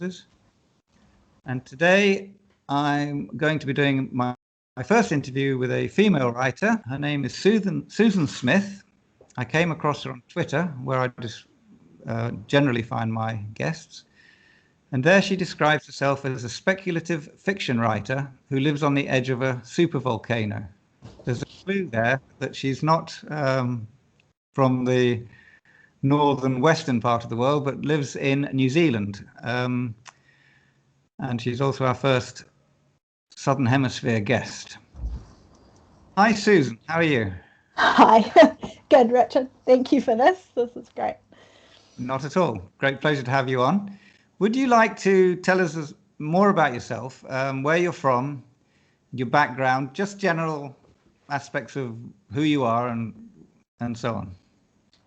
And today I'm going to be doing my first interview with a female writer. Her name is Susan Smith. I came across her on Twitter, where I just generally find my guests. And there she describes herself as a speculative fiction writer who lives on the edge of a supervolcano. There's a clue there that she's not from the northern western part of the world, but lives in New Zealand. And she's also our first Southern Hemisphere guest. Hi, Susan. How are you? Hi. Good, Richard. Thank you for this. This is great. Not at all. Great pleasure to have you on. Would you like to tell us more about yourself, where you're from, your background, just general aspects of who you are and so on?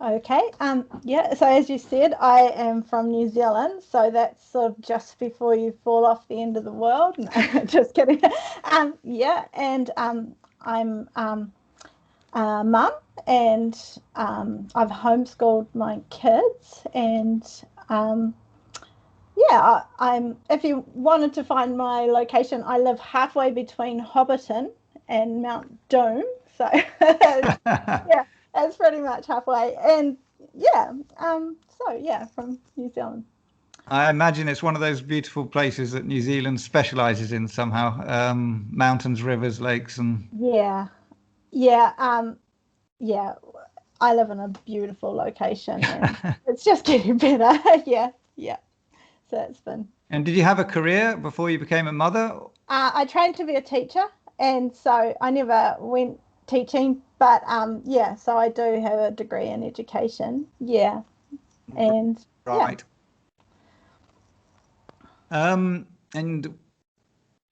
Okay. So as you said, I am from New Zealand, so that's sort of just before you fall off the end of the world. No, just kidding. I'm a mum, and I've homeschooled my kids, and if you wanted to find my location, I live halfway between Hobbiton and Mount Doom, so yeah, that's pretty much halfway. And from New Zealand. I imagine it's one of those beautiful places that New Zealand specializes in somehow. Mountains, rivers, lakes, and I live in a beautiful location, and it's just getting better. Yeah. So it's been. And did you have a career before you became a mother? I trained to be a teacher, and so I never went teaching, but so I do have a degree in education. Yeah. And right. And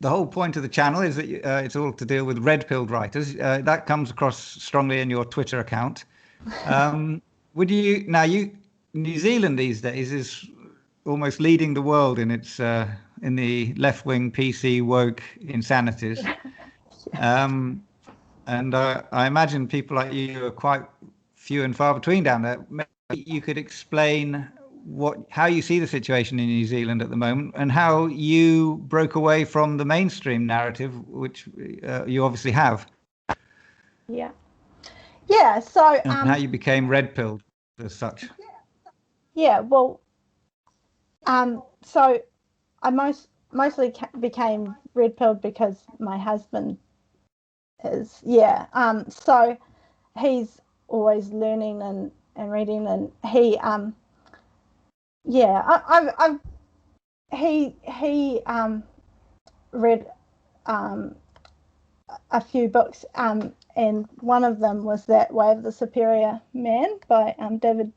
the whole point of the channel is that it's all to deal with red-pilled writers. That comes across strongly in your Twitter account. New Zealand these days is almost leading the world in its in the left-wing PC woke insanities. And I imagine people like you are quite few and far between down there. Maybe you could explain how you see the situation in New Zealand at the moment, and how you broke away from the mainstream narrative, which you obviously have. Yeah. So and how you became red-pilled as such. Yeah. Well. So I mostly became red-pilled because my husband is. So he's always learning and reading, and he he read a few books, and one of them was that Way of the Superior Man by David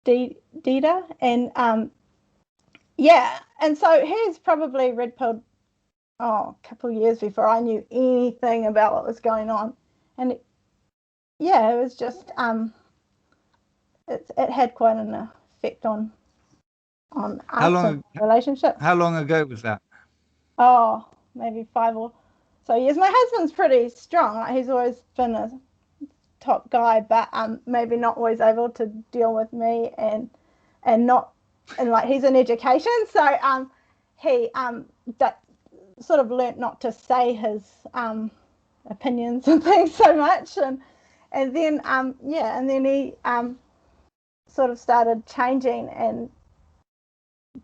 Dida, and and so he's probably red-pilled a couple of years before I knew anything about what was going on, and it was just it had quite an effect on our relationship. How long ago was that? Oh, maybe 5 or so years. My husband's pretty strong. Like, he's always been a top guy, but maybe not always able to deal with me, and like, he's in education, so he that sort of learnt not to say his opinions and things so much, and then he sort of started changing and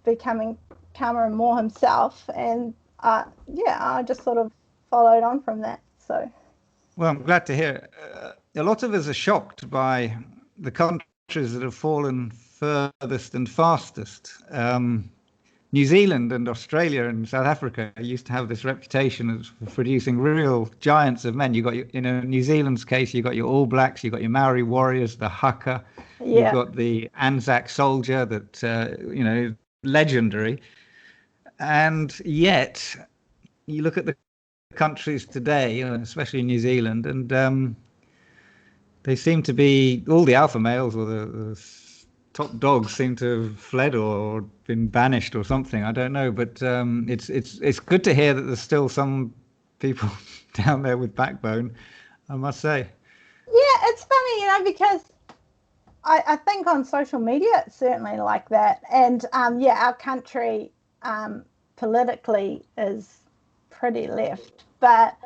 becoming calmer and more himself, and I just sort of followed on from that. So, well, I'm glad to hear. A lot of us are shocked by the countries that have fallen furthest and fastest. New Zealand and Australia and South Africa used to have this reputation of producing real giants of men. You got New Zealand's case, you got your All Blacks, you got your Maori warriors, the haka, you've got the Anzac soldier that legendary. And yet you look at the countries today, especially New Zealand, and they seem to be, all the alpha males or the top dogs seem to have fled or been banished or something. I don't know, but it's good to hear that there's still some people down there with backbone, I must say. Yeah, it's funny, because I think on social media it's certainly like that, and yeah, our country politically is pretty left, but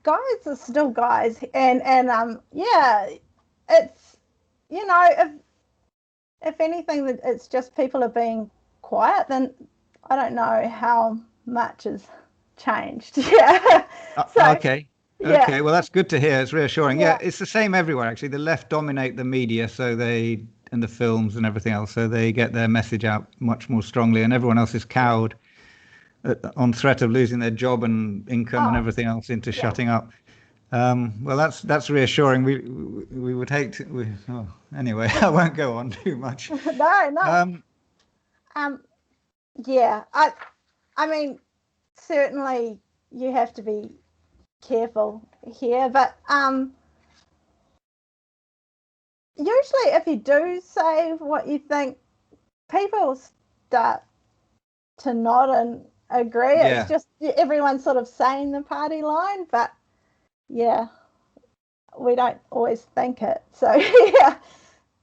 guys are still guys, and yeah, it's, if anything, it's just people are being quiet. Then I don't know how much has changed. Yeah. So Okay. yeah, Okay. Well, that's good to hear. It's reassuring. Yeah, yeah, it's the same everywhere, actually. The left dominate the media, and the films and everything else, so they get their message out much more strongly, and everyone else is cowed on threat of losing their job and income and oh everything else into yeah, shutting up. Well, that's reassuring. We would hate to, oh, anyway, I won't go on too much. no, um, yeah, I mean, certainly you have to be careful here, but usually if you do say what you think, people start to nod and agree. It's Yeah. just everyone's sort of saying the party line, but yeah, we don't always think it. So yeah,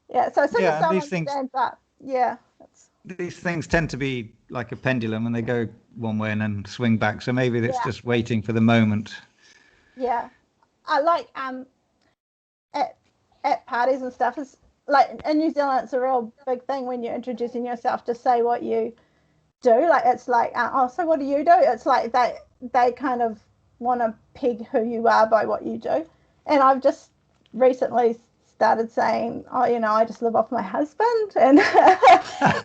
yeah. So as soon as Yeah, and someone stands up, yeah, it's, these things tend to be like a pendulum, and they go one way and then swing back. So maybe it's yeah, just waiting for the moment. yeah. I like at parties and stuff, is like in New Zealand, it's a real big thing when you're introducing yourself to say what you do. Like it's like, oh, so what do you do? It's like they kind of want to peg who you are by what you do. And I've just recently started saying, oh, I just live off my husband, and and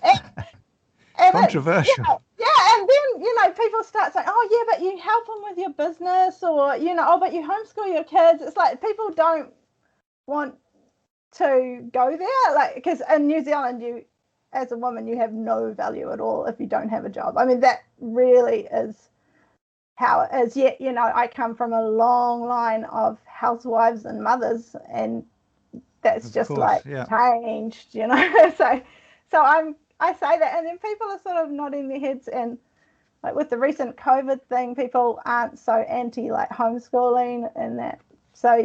it's, Controversial. yeah, and then people start saying, oh yeah, but you help them with your business, or oh, but you homeschool your kids. It's like people don't want to go there, like, because in New Zealand, you, as a woman, you have no value at all if you don't have a job. I mean, that really is how it is. Yet, I come from a long line of housewives and mothers, and that's Of just course, like yeah. changed. So I say that, and then people are sort of nodding their heads, and like with the recent COVID thing, people aren't so anti like homeschooling and that. So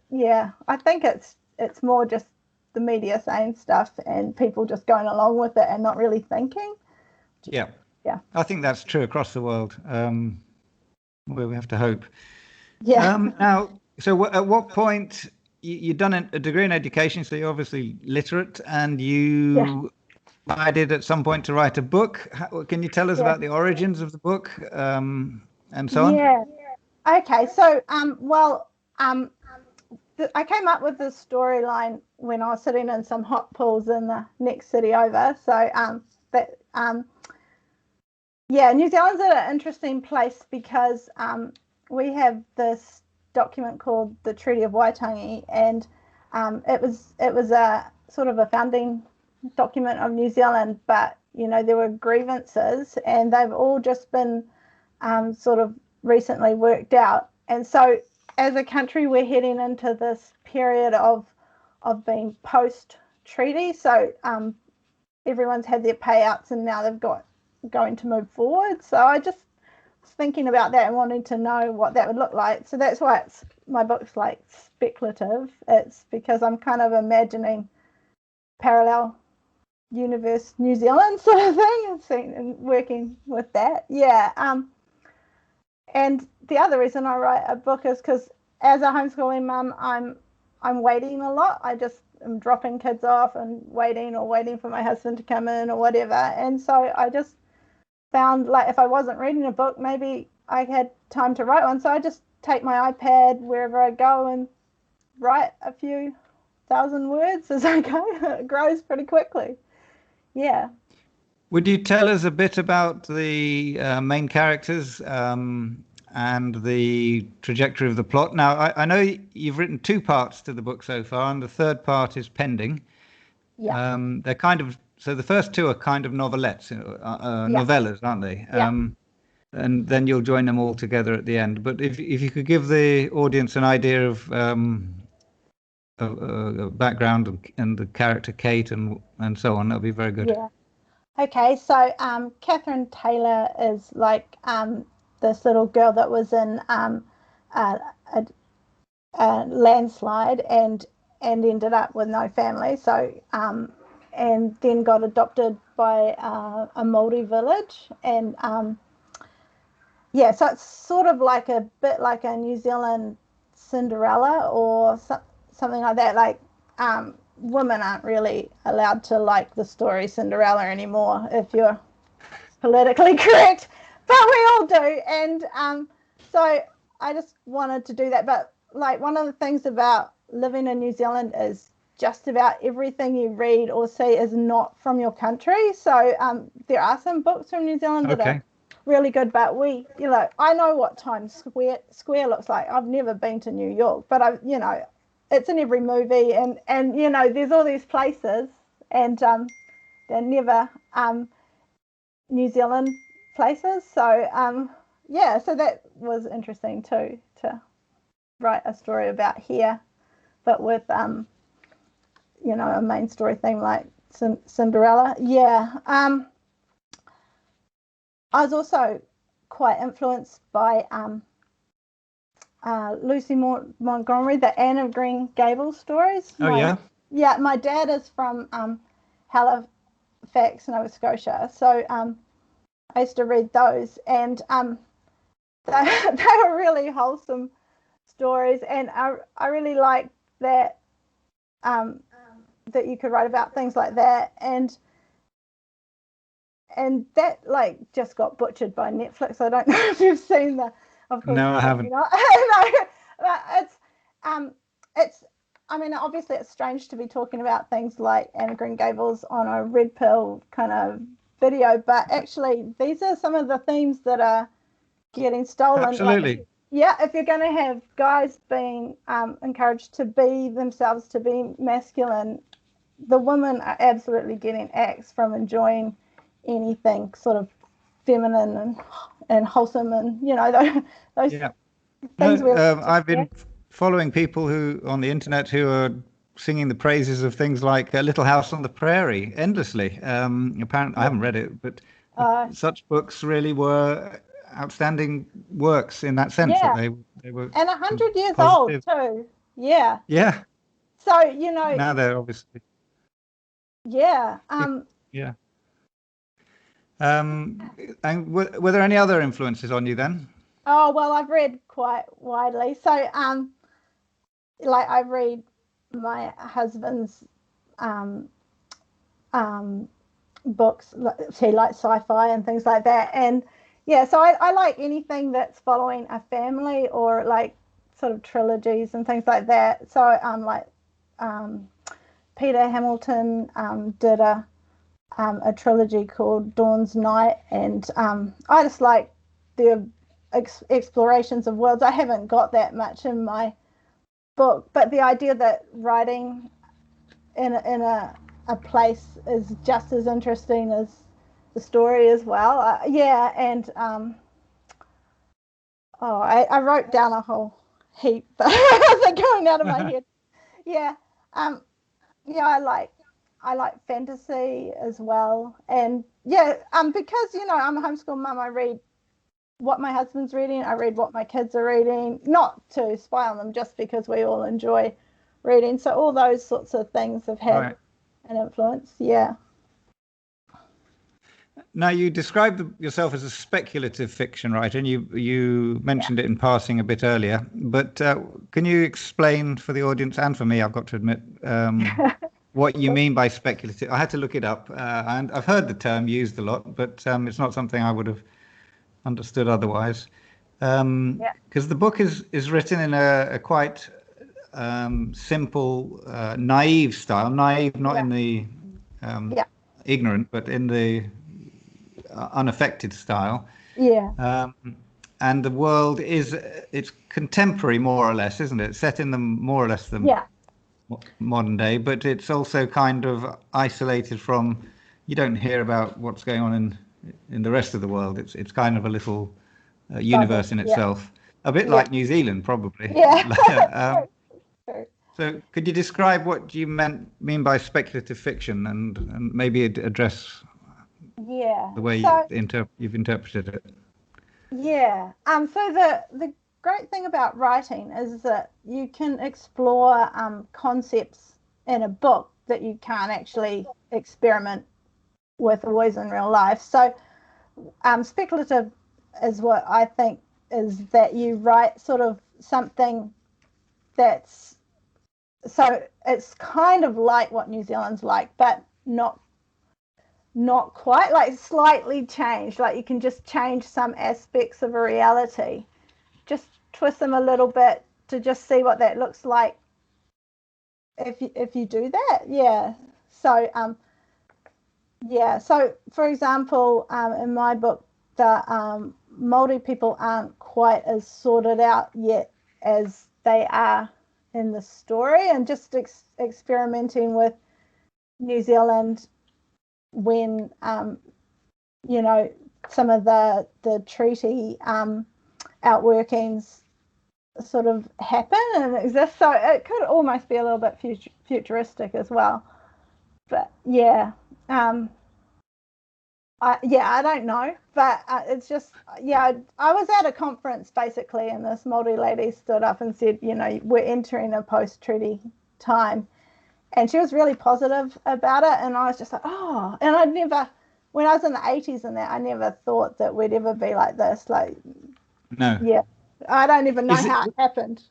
yeah, I think it's more just the media saying stuff and people just going along with it and not really thinking. Yeah. Yeah, I think that's true across the world. Where we have to hope. yeah, Now, so at what point you've done a degree in education, so you're obviously literate, and yeah, you decided at some point to write a book. Can you tell us yeah, about the origins of the book, and so on? yeah. Okay, so well, I came up with this storyline when I was sitting in some hot pools in the next city over. So that yeah, New Zealand's at an interesting place because we have this document called the Treaty of Waitangi, and it was a sort of a founding document of New Zealand, but there were grievances, and they've all just been sort of recently worked out. And so, as a country, we're heading into this period of being post treaty. So everyone's had their payouts, and now they've got going to move forward. So I just was thinking about that and wanting to know what that would look like. So that's why my book's like speculative. It's because I'm kind of imagining parallel universe New Zealand sort of thing, and working with that. Yeah. And the other reason I write a book is because as a homeschooling mum, I'm waiting a lot. I just am dropping kids off and waiting for my husband to come in or whatever. And so I just found, like, if I wasn't reading a book, maybe I had time to write one. So I just take my iPad wherever I go and write a few thousand words as I go. It grows pretty quickly. Yeah. Would you tell us a bit about the main characters, and the trajectory of the plot? Now, I know you've written two parts to the book so far, and the third part is pending. Yeah. They're kind of, so the first two are kind of novelettes, Yeah. novellas, aren't they? Yeah. And then you'll join them all together at the end. But if you could give the audience an idea of background and the character Kate and so on, that'll be very good. Yeah. Okay, so Catherine Taylor is like this little girl that was in a landslide and ended up with no family. So and then got adopted by a Māori village, and yeah, so it's sort of like a bit like a New Zealand Cinderella or something like that. Like women aren't really allowed to like the story Cinderella anymore, if you're politically correct, but we all do. And so I just wanted to do that. But like one of the things about living in New Zealand is just about everything you read or see is not from your country. So there are some books from New Zealand that are really good, but I know what Times Square looks like. I've never been to New York, but it's in every movie, and there's all these places, and they're never New Zealand places. So yeah, so that was interesting too, to write a story about here, but with a main story theme like Cinderella. Yeah. I was also quite influenced by Lucy Montgomery, the Anne of Green Gables stories. Yeah, my dad is from Halifax, Nova Scotia, so I used to read those, and they were really wholesome stories, and I really liked that that you could write about things like that, and that like just got butchered by Netflix. I don't know if you've seen the. Of course, no, I haven't. No, it's. I mean, obviously, it's strange to be talking about things like Anne of Green Gables on a red pill kind of video, but actually, these are some of the themes that are getting stolen. Absolutely. Like, yeah, if you're going to have guys being encouraged to be themselves, to be masculine, the women are absolutely getting axed from enjoying anything sort of feminine and wholesome, and those things. I've been following people who on the internet who are singing the praises of things like Little House on the Prairie endlessly. Apparently, I haven't read it, but such books really were outstanding works in that sense. Yeah, that they were, and 100 years old too. Yeah. Yeah. So now they're obviously. Yeah. Yeah. And were there any other influences on you then? Oh, well, I've read quite widely. So, like I read my husband's books. He likes sci-fi and things like that. And yeah, so I like anything that's following a family or like sort of trilogies and things like that. So like Peter Hamilton did a trilogy called Dawn's Night, and I just like the explorations of worlds. I haven't got that much in my book, but the idea that writing in a place is just as interesting as the story as well. Yeah, and I wrote down a whole heap, but they're going out of my head. Yeah, I like fantasy as well, and yeah, because I'm a homeschool mum, I read what my husband's reading, I read what my kids are reading, not to spy on them, just because we all enjoy reading. So all those sorts of things have had an influence. Yeah. Now, you described yourself as a speculative fiction writer, and you mentioned it in passing a bit earlier. But can you explain for the audience and for me, I've got to admit, what you mean by speculative? I had to look it up, and I've heard the term used a lot, but it's not something I would have understood otherwise. Because the book is written in a quite simple, naive style. Naive, not in the ignorant, but in the unaffected style. Yeah. And the world it's contemporary, more or less, isn't it? Set in the more or less the modern day, but it's also kind of isolated from. You don't hear about what's going on in the rest of the world. It's kind of a little universe in itself, a bit like New Zealand, probably. Yeah. So could you describe what you mean by speculative fiction, and maybe address the way you've interpreted it? Yeah. So the great thing about writing is that you can explore concepts in a book that you can't actually experiment with always in real life. So speculative is what I think is that you write sort of something that's, so it's kind of like what New Zealand's like, but not quite, like slightly changed. Like you can just change some aspects of a reality, just twist them a little bit to just see what that looks like if you do that. Yeah. So so for example, in my book, the Māori people aren't quite as sorted out yet as they are in the story, and just experimenting with New Zealand when you know, some of the treaty outworkings sort of happen and exist. So it could almost be a little bit futuristic as well. But yeah, I don't know, but it's just, yeah, I was at a conference basically, and this Māori lady stood up and said, you know, we're entering a post-treaty time, and she was really positive about it, and I was just like, oh, and I'd never, when I was in the 80s and that, I never thought that we'd ever be like this. Like, no, yeah, I don't even know how it happened.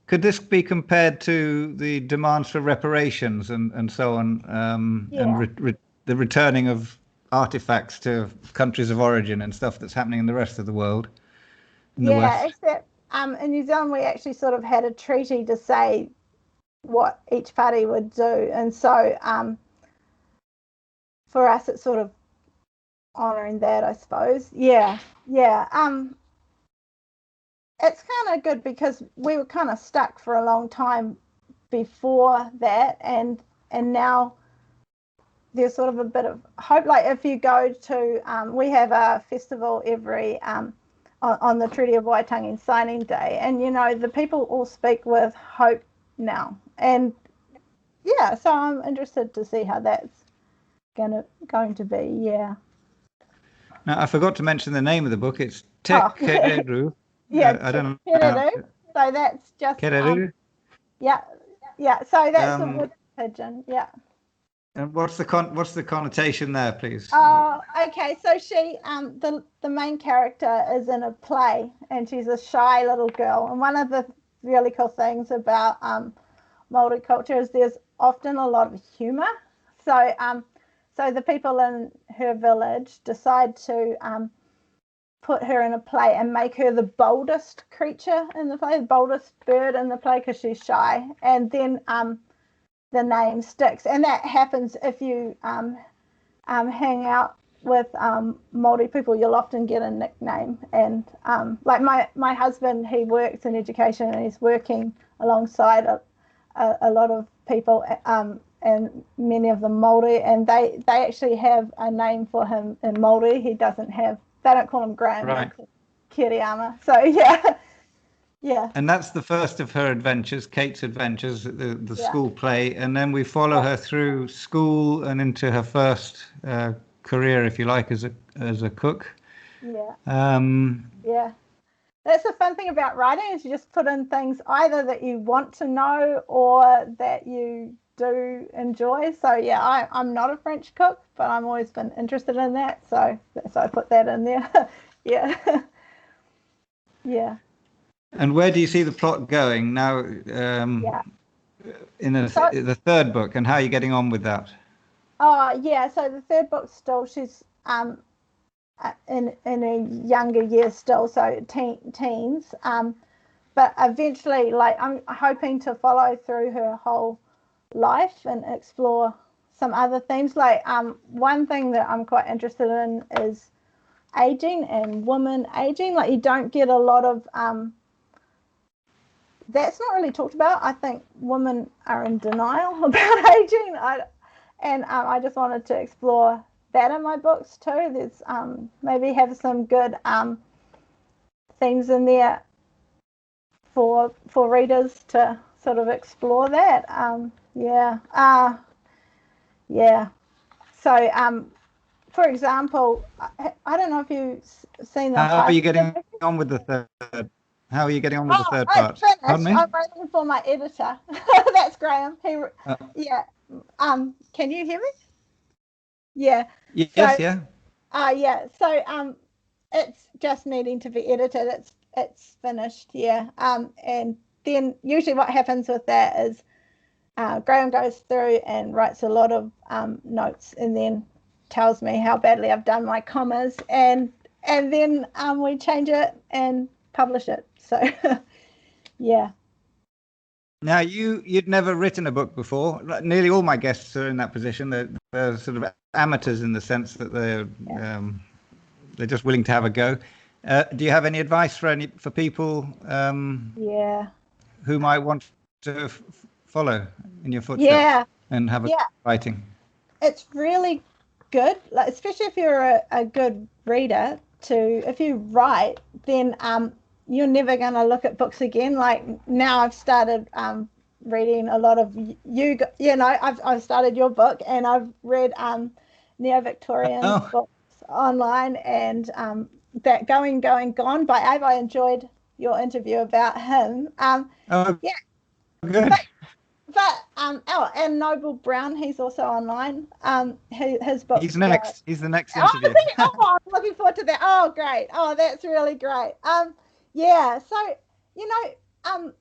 Could this be compared to the demands for reparations and so on, and the returning of artifacts to countries of origin and stuff that's happening in the rest of the world, in the West? Except in New Zealand, we actually sort of had a treaty to say what each party would do, and so for us, it's sort of honouring that, I suppose. Yeah. It's kind of good because we were kind of stuck for a long time before that, and now there's sort of a bit of hope. Like if you go to, we have a festival every on the Treaty of Waitangi signing day, and you know, the people all speak with hope now, and yeah, so I'm interested to see how that's going to be. Yeah. Now I forgot to mention the name of the book. It's Te Kereru. Yeah, I don't know. Kereru. So that's just Kereru. Yeah. So that's a wood pigeon. Yeah. And what's the connotation there, please? Oh, okay. So she, the main character is in a play, and she's a shy little girl. And one of the really cool things about Māori culture is there's often a lot of humour. So so the people in her village decide to put her in a play and make her the boldest creature in the play, the boldest bird in the play, because she's shy. And then the name sticks, and that happens if you hang out with Māori people. You'll often get a nickname. And like my husband, he works in education, and he's working alongside a lot of people, and many of them Māori, and they actually have a name for him in Māori. He doesn't have, they don't call him Graham, right? Kiriama. So yeah. And that's the first of her adventures, Kate's adventures, the school play, and then we follow her through school and into her first career, if you like, as a cook. Yeah. That's the fun thing about writing, is you just put in things either that you want to know or that you do enjoy. So yeah, I'm not a French cook, but I've always been interested in that, so I put that in there. Yeah. And where do you see the plot going now? In the third book, and how are you getting on with that? Oh yeah, so the third book still, she's in a younger years still, so teens. But eventually, like, I'm hoping to follow through her whole life and explore some other themes. Like one thing that I'm quite interested in is aging and women aging. Like, you don't get a lot of that's not really talked about. I think women are in denial about aging. I just wanted to explore that in my books too. There's maybe have some good themes in there for readers to sort of explore that. So for example, I don't know if you seen the How are you getting hype. on with the third? How are you getting on with the third It's part? finished. Pardon me? I'm waiting for my editor. That's Graham. Uh, Yeah. Can you hear me? Yeah. So, yes, yeah. yeah. So, it's just needing to be edited. It's finished. Yeah. And then usually what happens with that is Graham goes through and writes a lot of notes, and then tells me how badly I've done my commas, and then we change it and publish it. So, yeah. Now, you'd never written a book before. Nearly all my guests are in that position. They're sort of amateurs in the sense that they're just willing to have a go. Do you have any advice for people Yeah. who might want to follow in your footsteps Yeah. and have a Yeah. writing? It's really good, like especially if you're a good reader. If you write, then you're never going to look at books again. Like now, I've started reading a lot of I've started your book, and I've read neo-Victorian Oh, books online, and that Going Gone by Abe. I enjoyed your interview about him. oh, Yeah, good. but and Noble Brown, he's also online. His books He's are. next. He's the next Oh, interview. I'm looking forward to that. Oh, great. Oh, that's really great. Yeah. So you know,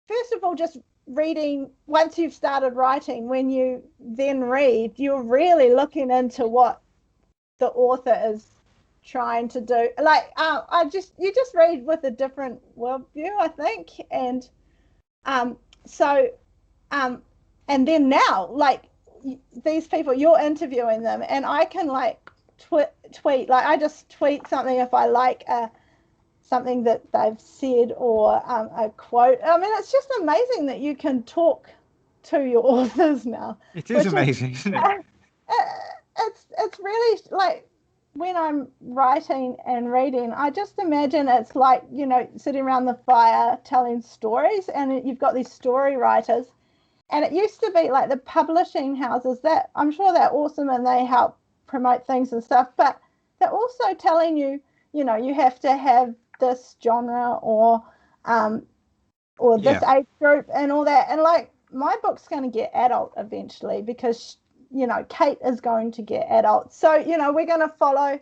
first of all, just reading. Once you've started writing, when you then read, you're really looking into what the author is trying to do. Like, you just read with a different worldview, I think, and um, so and then now, like these people, you're interviewing them, and I can like tweet, like I just tweet something if I like something that they've said, or a quote. I mean, it's just amazing that you can talk to your authors now, It is which is amazing, isn't it? it's really like when I'm writing and reading, I just imagine it's like, sitting around the fire telling stories, and you've got these story writers. And it used to be like the publishing houses that I'm sure they're awesome and they help promote things and stuff, but they're also telling you, you have to have this genre or this Yeah. age group and all that. And like my book's going to get adult eventually because, Kate is going to get adult. So, we're going to follow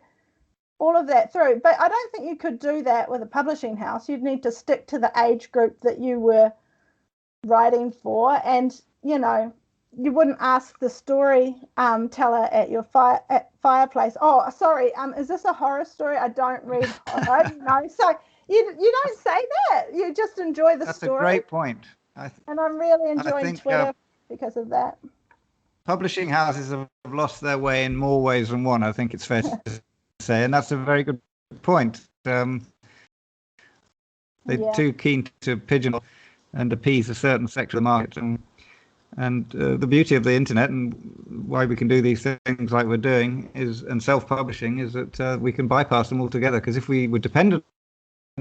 all of that through. But I don't think you could do that with a publishing house. You'd need to stick to the age group that you were writing for, and you wouldn't ask the story teller at your fireplace, oh sorry, is this a horror story? I don't read horror. So you don't say that. You just enjoy the That's story. a great point. And I'm really I enjoying think Twitter because of that. publishing houses have lost their way in more ways than one. I think it's fair to say, and that's a very good point. They're too keen to pigeonhole and appease a certain sector of the market, and the beauty of the internet and why we can do these things like we're doing and self-publishing is that we can bypass them altogether, because if we were dependent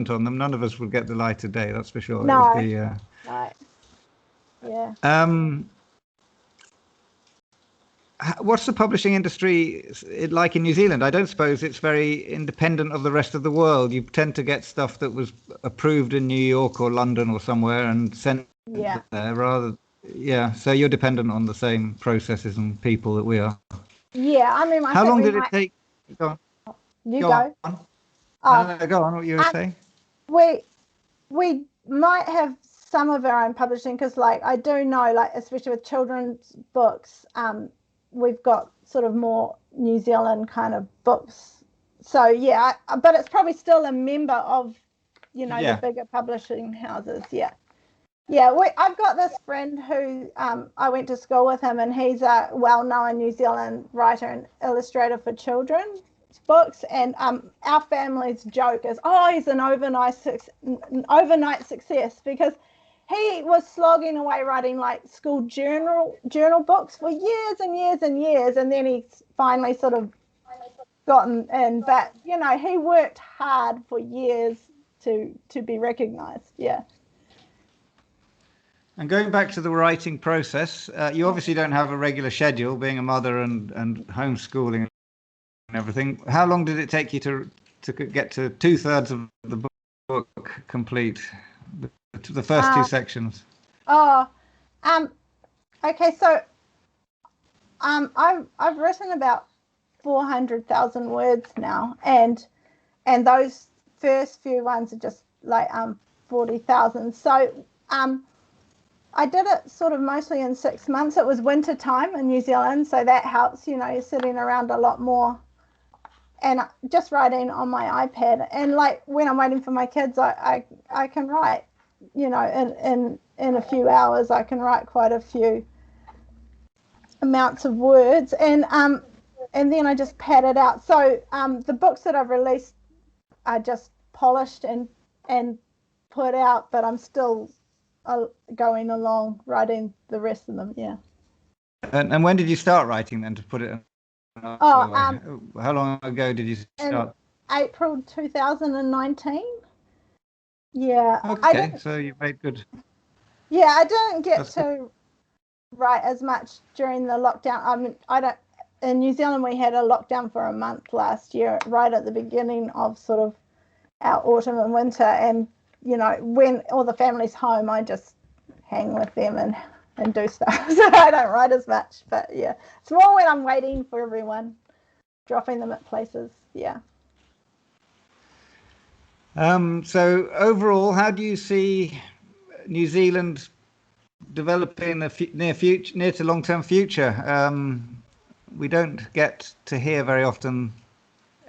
on them, none of us would get the light of day, that's for sure. No. It would be, No. Yeah. What's the publishing industry like in New Zealand? I don't suppose it's very independent of the rest of the world. You tend to get stuff that was approved in New York or London or somewhere and sent there rather. Yeah, so you're dependent on the same processes and people that we are. Yeah, I mean, how long did it take? Go on. You go. On. No, go on. What you were saying? We might have some of our own publishing, because like I do know, like especially with children's books, we've got sort of more New Zealand kind of books. So yeah, but it's probably still a member of, the bigger publishing houses. Yeah. I've got this friend who I went to school with him, and he's a well-known New Zealand writer and illustrator for children's books. And our family's joke is, oh, he's an overnight success, because he was slogging away writing like school journal books for years and years and years, and then he's finally sort of gotten in. But he worked hard for years to be recognized. Yeah. And going back to the writing process, you obviously don't have a regular schedule, being a mother and homeschooling and everything. How long did it take you to to get to 2/3 of the book complete? The first two sections. Oh, okay. So, I've written about 400,000 words now, and those first few ones are just like 40,000. So, I did it sort of mostly in 6 months. It was winter time in New Zealand, so that helps. You know, you're sitting around a lot more, and just writing on my iPad. And like when I'm waiting for my kids, I can write. You know, in a few hours, I can write quite a few amounts of words, and then I just pad it out. So the books that I've released are just polished and put out, but I'm still going along writing the rest of them. Yeah. And when did you start writing then, to put it? How long ago did you start? In April 2019. Yeah. Okay, so you made good. Yeah, I didn't get to write as much during the lockdown. I mean, in New Zealand we had a lockdown for a month last year, right at the beginning of sort of our autumn and winter, and you know, when all the family's home, I just hang with them and do stuff. So I don't write as much, but yeah, it's more when I'm waiting for everyone, dropping them at places. Yeah. So overall, how do you see New Zealand developing a near to long-term future? We don't get to hear very often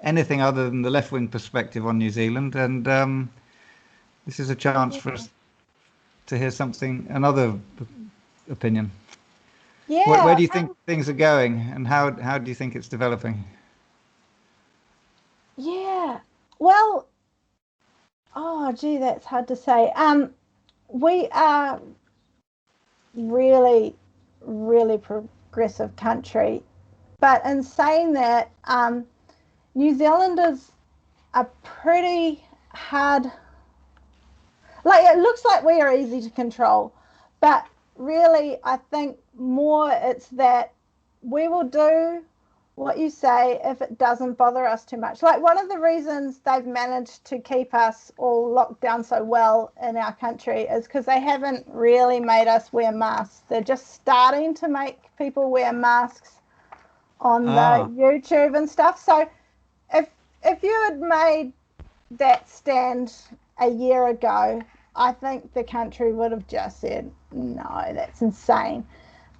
anything other than the left-wing perspective on New Zealand, and this is a chance for us to hear another opinion. Yeah. Where do you think things are going, and how do you think it's developing? Yeah. Well, oh gee, that's hard to say. We are really, really progressive country, but in saying that, New Zealanders are pretty hard. Like, it looks like we are easy to control, but really I think more it's that we will do what you say if it doesn't bother us too much. Like, one of the reasons they've managed to keep us all locked down so well in our country is because they haven't really made us wear masks. They're just starting to make people wear masks on the YouTube and stuff. So if you had made that stand a year ago, I think the country would have just said, no, that's insane.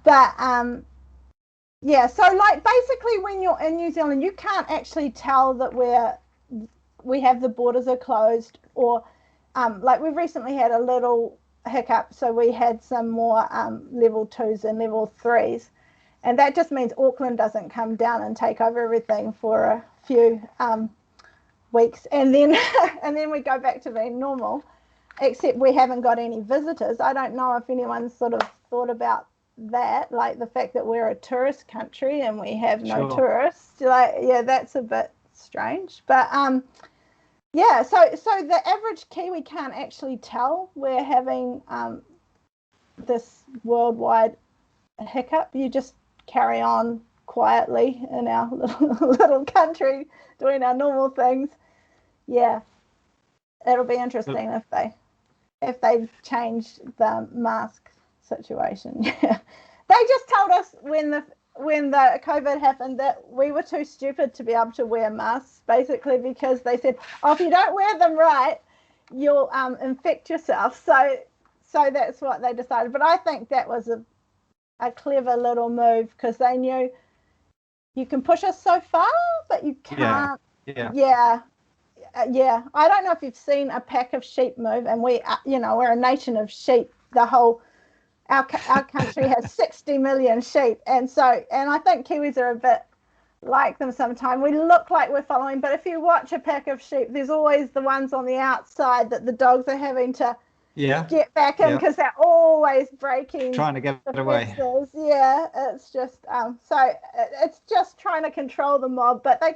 But yeah, so like basically when you're in New Zealand, you can't actually tell that we have the borders are closed, or like we've recently had a little hiccup, so we had some more level 2s and level 3s, and that just means Auckland doesn't come down and take over everything for a few weeks, and then and then we go back to being normal, except we haven't got any visitors. I don't know if anyone's sort of thought about that, like the fact that we're a tourist country and we have no tourists. Like, yeah, that's a bit strange, but yeah, so the average Kiwi can't actually tell we're having this worldwide hiccup. You just carry on quietly in our little country doing our normal things. Yeah, it'll be interesting if they change the mask situation. Yeah, they just told us when the COVID happened that we were too stupid to be able to wear masks, basically, because they said, oh, if you don't wear them right, you'll infect yourself. So that's what they decided. But I think that was a clever little move, because they knew you can push us so far, but you can't. Yeah. I don't know if you've seen a pack of sheep move, and we're a nation of sheep. Our country has 60 million sheep, and I think Kiwis are a bit like them sometimes. We look like we're following, but if you watch a pack of sheep, there's always the ones on the outside that the dogs are having to get back in, because they're always breaking, trying to get away. Yeah, it's just so it's just trying to control the mob, but they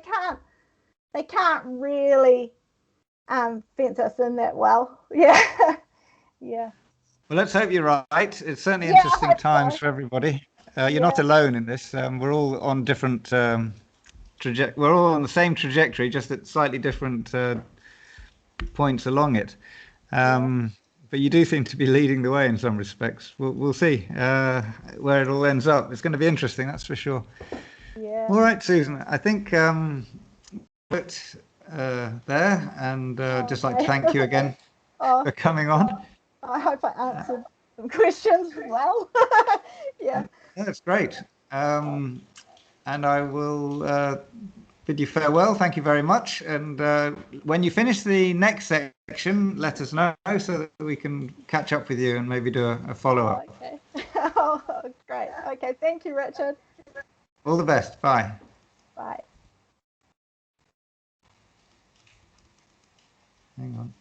can't really fence us in that well. Yeah. Yeah. Well, let's hope you're right. It's certainly interesting times for everybody. You're not alone in this. We're all on different trajectory. We're all on the same trajectory, just at slightly different points along it. But you do seem to be leading the way in some respects. We'll see where it all ends up. It's going to be interesting, that's for sure. Yeah. All right, Susan. I think put there, and just like to thank you again for coming on. I hope I answered some questions well. Yeah. That's great. And I will bid you farewell. Thank you very much. And when you finish the next section, let us know so that we can catch up with you and maybe do a follow-up. Okay. Oh, great. Okay. Thank you, Richard. All the best. Bye. Bye. Hang on.